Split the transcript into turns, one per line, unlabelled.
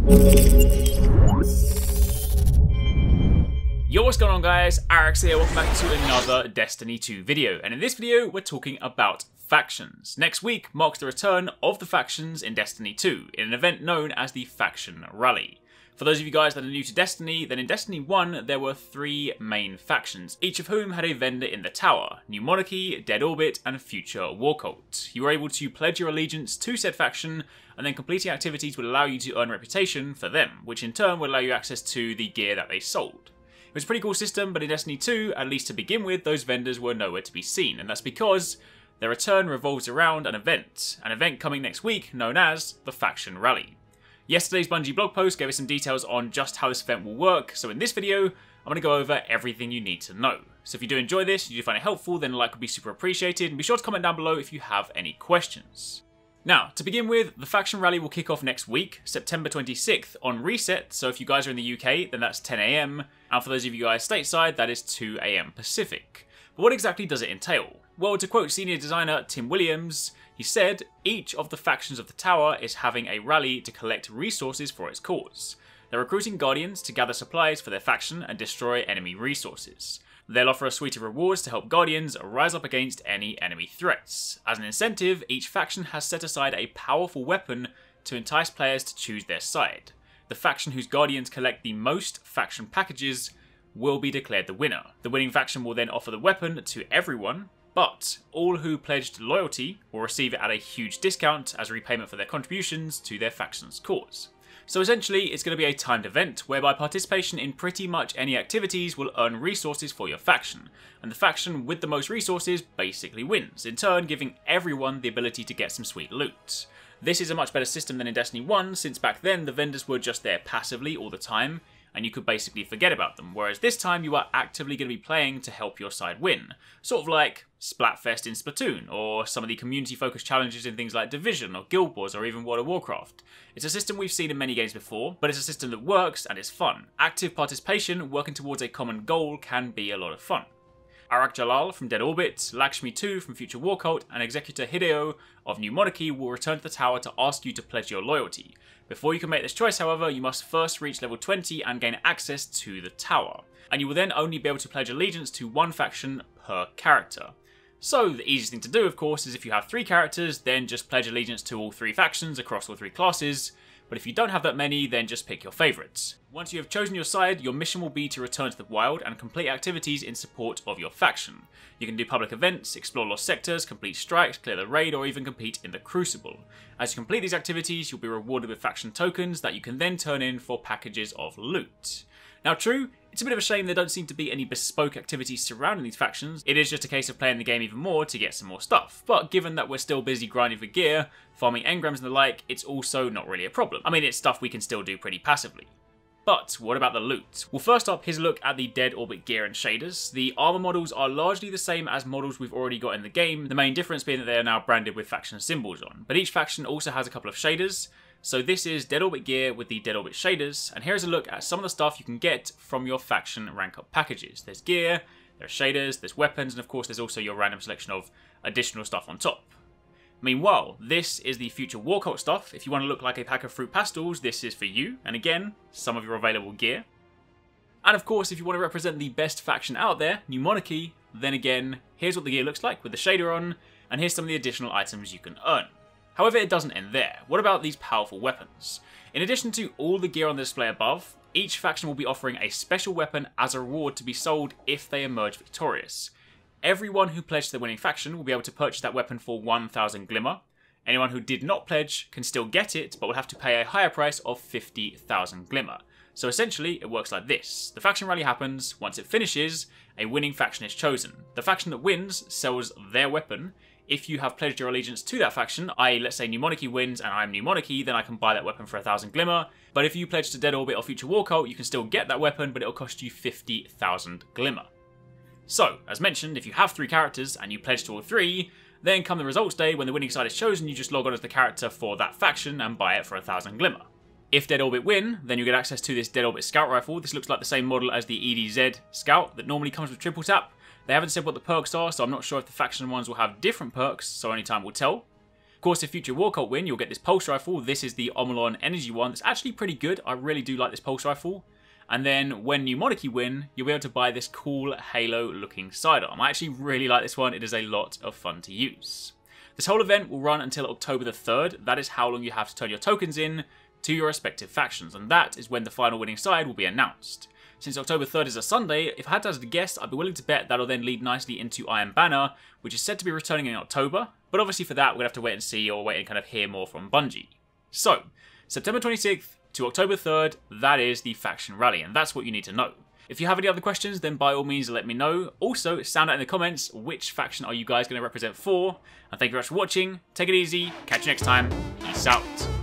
Yo, what's going on guys, Arekkz here, welcome back to another Destiny 2 video, and in this video we're talking about factions. Next week marks the return of the factions in Destiny 2, in an event known as the Faction Rally. For those of you guys that are new to Destiny, then in Destiny 1 there were 3 main factions, each of whom had a vendor in the tower: New Monarchy, Dead Orbit, and Future Warcult. You were able to pledge your allegiance to said faction, and then completing activities would allow you to earn reputation for them, which in turn would allow you access to the gear that they sold. It was a pretty cool system, but in Destiny 2, at least to begin with, those vendors were nowhere to be seen, and that's because their return revolves around an event coming next week known as the Faction Rally. Yesterday's Bungie blog post gave us some details on just how this event will work, so in this video, I'm going to go over everything you need to know. So if you do enjoy this, you do find it helpful, then a like would be super appreciated, and be sure to comment down below if you have any questions. Now, to begin with, the Faction Rally will kick off next week, September 26th, on Reset, so if you guys are in the UK, then that's 10 AM, and for those of you guys stateside, that is 2 AM Pacific. But what exactly does it entail? Well, to quote senior designer Tim Williams, he said, "Each of the factions of the tower is having a rally to collect resources for its cause. They're recruiting Guardians to gather supplies for their faction and destroy enemy resources. They'll offer a suite of rewards to help Guardians rise up against any enemy threats. As an incentive, each faction has set aside a powerful weapon to entice players to choose their side. The faction whose Guardians collect the most faction packages will be declared the winner. The winning faction will then offer the weapon to everyone, but all who pledged loyalty will receive it at a huge discount as repayment for their contributions to their faction's cause." So essentially, it's going to be a timed event whereby participation in pretty much any activities will earn resources for your faction, and the faction with the most resources basically wins, in turn giving everyone the ability to get some sweet loot. This is a much better system than in Destiny 1, since back then the vendors were just there passively all the time, and you could basically forget about them, whereas this time you are actively going to be playing to help your side win. Sort of like Splatfest in Splatoon, or some of the community-focused challenges in things like Division, or Guild Wars, or even World of Warcraft. It's a system we've seen in many games before, but it's a system that works and is fun. Active participation, working towards a common goal, can be a lot of fun. Arekkz from Dead Orbit, Lakshmi 2 from Future Warcult, and Executor Hideo of New Monarchy will return to the tower to ask you to pledge your loyalty. Before you can make this choice, however, you must first reach level 20 and gain access to the tower, and you will then only be able to pledge allegiance to one faction per character. So the easiest thing to do, of course, is if you have 3 characters, then just pledge allegiance to all 3 factions across all 3 classes, but if you don't have that many, then just pick your favourites. Once you have chosen your side, your mission will be to return to the wild and complete activities in support of your faction. You can do public events, explore lost sectors, complete strikes, clear the raid, or even compete in the Crucible. As you complete these activities, you'll be rewarded with faction tokens that you can then turn in for packages of loot. Now true, it's a bit of a shame there don't seem to be any bespoke activities surrounding these factions. It is just a case of playing the game even more to get some more stuff, but given that we're still busy grinding for gear, farming engrams and the like, it's also not really a problem. I mean, it's stuff we can still do pretty passively. But what about the loot? Well, first up, here's a look at the Dead Orbit gear and shaders. The armor models are largely the same as models we've already got in the game, the main difference being that they are now branded with faction symbols on. But each faction also has a couple of shaders. So this is Dead Orbit gear with the Dead Orbit shaders, and here's a look at some of the stuff you can get from your faction rank up packages. There's gear, there are shaders, there's weapons, and of course there's also your random selection of additional stuff on top. Meanwhile, this is the Future Warcult stuff. If you want to look like a pack of fruit pastels, this is for you, and again, some of your available gear. And of course, if you want to represent the best faction out there, New Monarchy, then again, here's what the gear looks like with the shader on, and here's some of the additional items you can earn. However, it doesn't end there. What about these powerful weapons? In addition to all the gear on the display above, each faction will be offering a special weapon as a reward to be sold if they emerge victorious. Everyone who pledged the winning faction will be able to purchase that weapon for 1,000 Glimmer. Anyone who did not pledge can still get it, but will have to pay a higher price of 50,000 Glimmer. So essentially, it works like this. The faction rally happens, once it finishes, a winning faction is chosen. The faction that wins sells their weapon. If you have pledged your allegiance to that faction, i.e. let's say New Monarchy wins and I'm New Monarchy, then I can buy that weapon for 1,000 Glimmer. But if you pledge to Dead Orbit or Future Warcult, you can still get that weapon, but it'll cost you 50,000 Glimmer. So, as mentioned, if you have 3 characters and you pledge to all 3, then come the results day when the winning side is chosen, you just log on as the character for that faction and buy it for 1,000 Glimmer. If Dead Orbit win, then you get access to this Dead Orbit Scout Rifle. This looks like the same model as the EDZ Scout that normally comes with triple tap. They haven't said what the perks are, so I'm not sure if the faction ones will have different perks, so only time will tell. Of course, if future War Cult win, you'll get this pulse rifle. This is the Omolon energy one. It's actually pretty good. I really do like this pulse rifle. And then when New Monarchy win, you'll be able to buy this cool Halo-looking sidearm. I actually really like this one. It is a lot of fun to use. This whole event will run until October the 3rd. That is how long you have to turn your tokens in to your respective factions. And that is when the final winning side will be announced. Since October 3rd is a Sunday, if I had to hazard a guess, I'd be willing to bet that'll then lead nicely into Iron Banner, which is said to be returning in October. But obviously for that, we're going to have to wait and see, or wait and kind of hear more from Bungie. So, September 26th to October 3rd, that is the faction rally, and that's what you need to know. If you have any other questions, then by all means let me know. Also, sound out in the comments which faction are you guys going to represent for. And thank you very much for watching. Take it easy. Catch you next time. Peace out.